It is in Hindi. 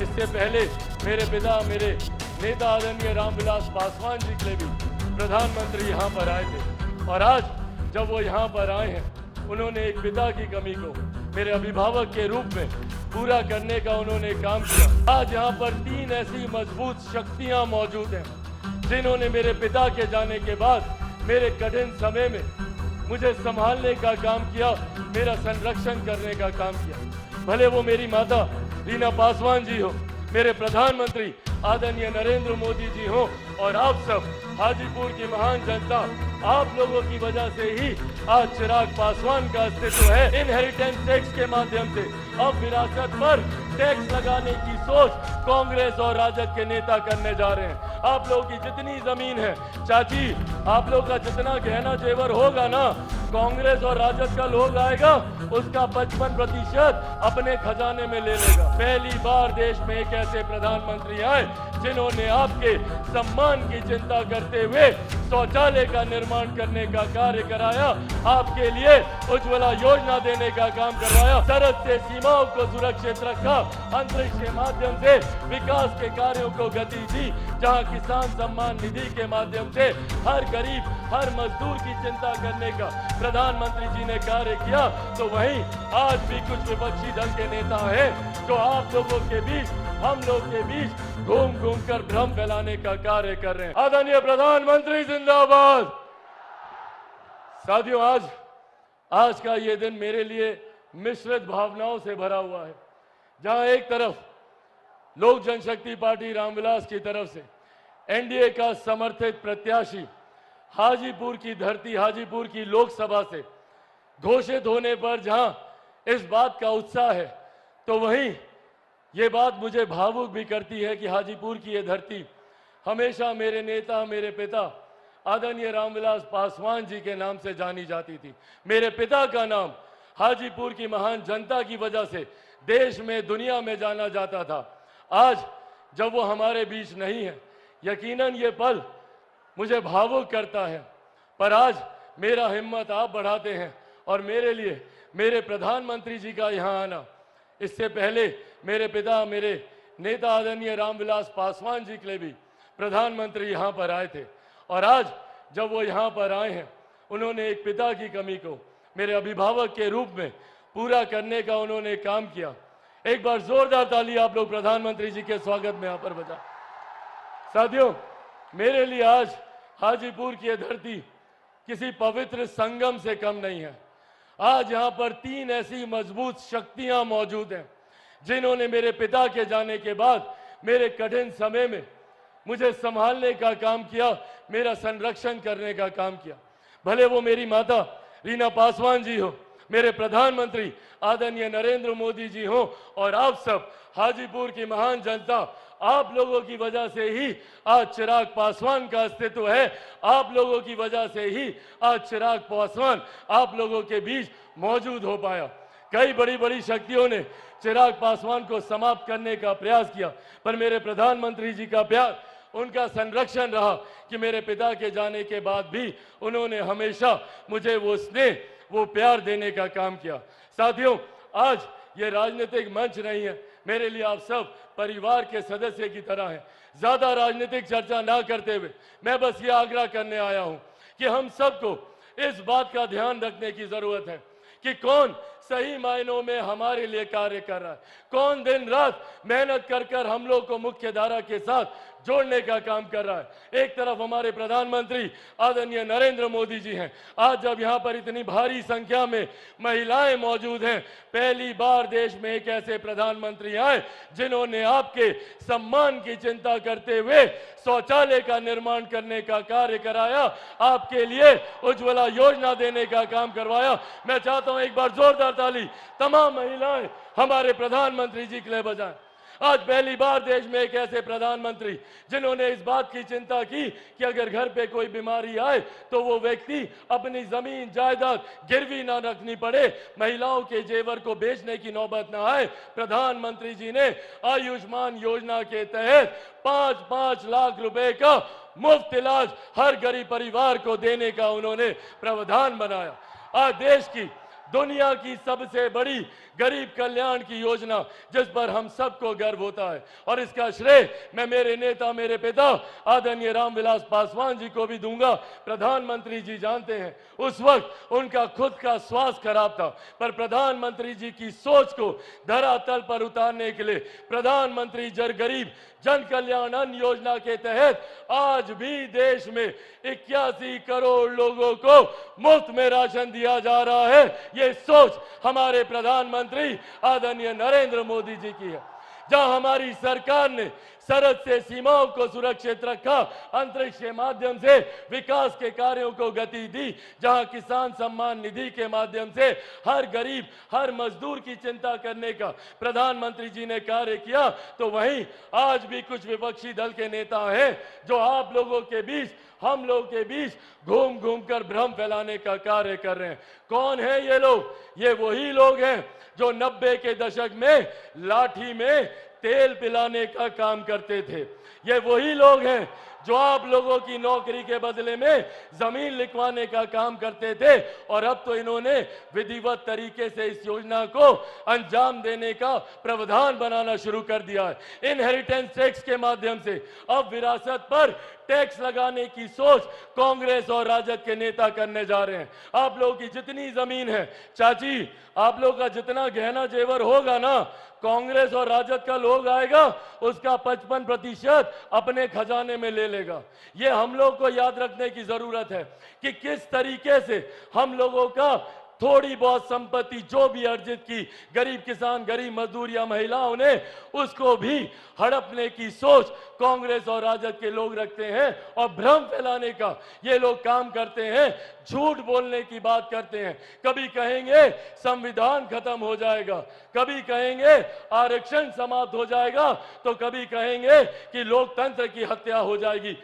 इससे पहले मेरे पिता मेरे नेता आदरणीय रामविलास पासवान जी के लिए भी प्रधानमंत्री यहाँ पर आए थे और आज जब वो यहाँ पर आए हैं उन्होंने एक पिता की कमी को मेरे अभिभावक के रूप में पूरा करने का उन्होंने काम किया। आज यहाँ पर 3 ऐसी मजबूत शक्तियाँ मौजूद हैं जिन्होंने मेरे पिता के जाने के बाद मेरे कठिन समय में मुझे संभालने का काम किया, मेरा संरक्षण करने का काम किया। भले वो मेरी माता रीना पासवान जी हो, मेरे प्रधानमंत्री आदरणीय नरेंद्र मोदी जी हो और आप सब हाजीपुर की महान जनता, आप लोगों की वजह से ही आज चिराग पासवान का अस्तित्व है। इनहेरिटेंस टैक्स के माध्यम से अब विरासत पर टैक्स लगाने की सोच कांग्रेस और राजद के नेता करने जा रहे हैं। आप लोगों की जितनी जमीन है चाची, आप लोग का जितना गहना जेवर होगा ना, कांग्रेस और राजद का लोग आएगा उसका 55% अपने खजाने में ले लेगा। पहली बार देश में एक ऐसे प्रधानमंत्री आए जिन्होंने आपके सम्मान की चिंता करते हुए शौचालय का निर्माण करने का कार्य कराया, आपके लिए उज्ज्वला योजना देने का काम करवाया, सरहद से सीमाओं को सुरक्षित रखा, अंतरिक्ष के माध्यम से विकास के कार्यों को गति दी, जहां किसान सम्मान निधि के माध्यम से हर गरीब हर मजदूर की चिंता करने का प्रधानमंत्री जी ने कार्य किया। तो वहीं आज भी कुछ विपक्षी दल के नेता हैं जो आप लोगों के बीच, हम लोग के बीच घूम घूम कर भ्रम फैलाने का कार्य कर रहे हैं। आदरणीय प्रधानमंत्री जिंदाबाद। साथियों, आज का ये दिन मेरे लिए मिश्रित भावनाओं से भरा हुआ है, जहां एक तरफ लोक जनशक्ति पार्टी रामविलास की तरफ से एनडीए का समर्थित प्रत्याशी हाजीपुर की धरती, हाजीपुर की लोकसभा से घोषित होने पर जहां इस बात का उत्साह है, तो वहीं ये बात मुझे भावुक भी करती है कि हाजीपुर की ये धरती हमेशा मेरे नेता, मेरे पिता आदरणीय रामविलास पासवान जी के नाम से जानी जाती थी। मेरे पिता का नाम हाजीपुर की महान जनता की वजह से देश में, दुनिया में जाना जाता था। आज जब वो हमारे बीच नहीं है, यकीनन ये पल मुझे भावुक करता है, पर आज मेरा हिम्मत आप बढ़ाते हैं और मेरे लिए मेरे प्रधानमंत्री जी का यहाँ आना, इससे पहले मेरे पिता मेरे नेता आदरणीय रामविलास पासवान जी के लिए भी प्रधानमंत्री यहाँ पर आए थे और आज जब वो यहाँ पर आए हैं उन्होंने एक पिता की कमी को मेरे अभिभावक के रूप में पूरा करने का उन्होंने काम किया। एक बार जोरदार ताली आप लोग प्रधानमंत्री जी के स्वागत में यहाँ पर बजा। साथियों, मेरे लिए आज हाजीपुर की धरती किसी पवित्र संगम से कम नहीं है। आज यहाँ पर 3 ऐसी मजबूत शक्तियां मौजूद हैं जिन्होंने मेरे पिता के जाने के बाद मेरे कठिन समय में मुझे संभालने का काम किया, मेरा संरक्षण करने का काम किया। भले वो मेरी माता रीना पासवान जी हो, मेरे प्रधानमंत्री आदरणीय नरेंद्र मोदी जी हो और आप सब हाजीपुर की महान जनता, आप लोगों की वजह से ही आज चिराग पासवान का अस्तित्व है। आप लोगों की वजह से ही आज चिराग पासवान आप लोगों के बीच मौजूद हो पाया। कई बड़ी बड़ी शक्तियों ने चिराग पासवान को समाप्त करने का प्रयास किया, पर मेरे प्रधानमंत्री जी का प्यार, उनका संरक्षण रहा कि मेरे पिता के जाने के बाद भी उन्होंने हमेशा मुझे वो स्नेह, वो प्यार देने का काम किया। साथियों, आज ये राजनीतिक मंच नहीं है, मेरे लिए आप सब परिवार के सदस्य की तरह हैं। ज्यादा राजनीतिक चर्चा ना करते हुए मैं बस ये आग्रह करने आया हूं कि हम सबको इस बात का ध्यान रखने की जरूरत है कि कौन सही मायनों में हमारे लिए कार्य कर रहा है, कौन दिन रात मेहनत कर कर हम लोग को मुख्य धारा के साथ जोड़ने का काम कर रहा है। एक तरफ हमारे प्रधानमंत्री आदरणीय नरेंद्र मोदी जी हैं। आज जब यहाँ पर इतनी भारी संख्या में महिलाएं मौजूद हैं, पहली बार देश में एक ऐसे प्रधानमंत्री आए जिन्होंने आपके सम्मान की चिंता करते हुए शौचालय का निर्माण करने का कार्य कराया, आपके लिए उज्ज्वला योजना देने का काम करवाया। मैं चाहता हूं एक बार जोरदार ताली तमाम महिलाएं हमारे प्रधानमंत्री जी के लिए बजाएं। आज पहली बार देश में एक ऐसे प्रधानमंत्री जिन्होंने इस बात की चिंता की कि अगर घर पे कोई बीमारी आए तो वो व्यक्ति अपनी जमीन जायदाद गिरवी ना रखनी पड़े, महिलाओं के जेवर को बेचने की नौबत ना आए। प्रधानमंत्री जी ने आयुष्मान योजना के तहत 5-5 लाख रुपए का मुफ्त इलाज हर गरीब परिवार को देने का उन्होंने प्रावधान बनाया। आज देश की दुनिया की सबसे बड़ी गरीब कल्याण की योजना जिस पर हम सबको गर्व होता है, और इसका श्रेय मैं मेरे नेता, मेरे पिता आदरणीय रामविलास पासवान जी को भी दूंगा। प्रधानमंत्री जी जानते हैं, उस वक्त उनका खुद का स्वास्थ्य खराब था, पर प्रधानमंत्री जी की सोच को धरातल पर उतारने के लिए प्रधानमंत्री गरीब जन कल्याण अन्न योजना के तहत आज भी देश में 81 करोड़ लोगों को मुफ्त में राशन दिया जा रहा है। ये सोच हमारे प्रधानमंत्री आदरणीय नरेंद्र मोदी जी की है। जहां हमारी सरकार ने सरहद से सीमाओं को सुरक्षित रखा, अंतरिक्ष के माध्यम से विकास के कार्यों को गति दी, जहां किसान सम्मान निधि के माध्यम से हर गरीब, हर मजदूर की चिंता करने का प्रधानमंत्री जी ने कार्य किया, तो वहीं आज भी कुछ विपक्षी दल के नेता हैं जो आप लोगों के बीच, हम लोगों के बीच घूम घूम कर भ्रम फैलाने का कार्य कर रहे हैं। कौन है ये लोग? ये वही लोग हैं जो 90 के दशक में लाठी में तेल पिलाने का काम करते थे। ये वही लोग हैं जो आप लोगों की नौकरी के बदले में जमीन लिखवाने का काम करते थे, और अब तो इन्होंने विधिवत तरीके से इस योजना को अंजाम देने का प्रावधान बनाना शुरू कर दिया है। इनहेरिटेंस टैक्स के माध्यम से अब विरासत पर टैक्स लगाने की सोच कांग्रेस और राजद के नेता करने जा रहे हैं। आप लोगों की जितनी जमीन है चाची, आप लोगों का जितना गहना जेवर होगा ना, कांग्रेस और राजद का लोग आएगा उसका 55% अपने खजाने में ले लेगा। ये हम लोग को याद रखने की जरूरत है कि किस तरीके से हम लोगों का थोड़ी बहुत संपत्ति जो भी अर्जित की गरीब किसान, गरीब मजदूर या महिलाओं ने, उसको भी हड़पने की सोच कांग्रेस और राजद के लोग रखते हैं और भ्रम फैलाने का ये लोग काम करते हैं, झूठ बोलने की बात करते हैं। कभी कहेंगे संविधान खत्म हो जाएगा, कभी कहेंगे आरक्षण समाप्त हो जाएगा, तो कभी कहेंगे कि लोकतंत्र की हत्या हो जाएगी।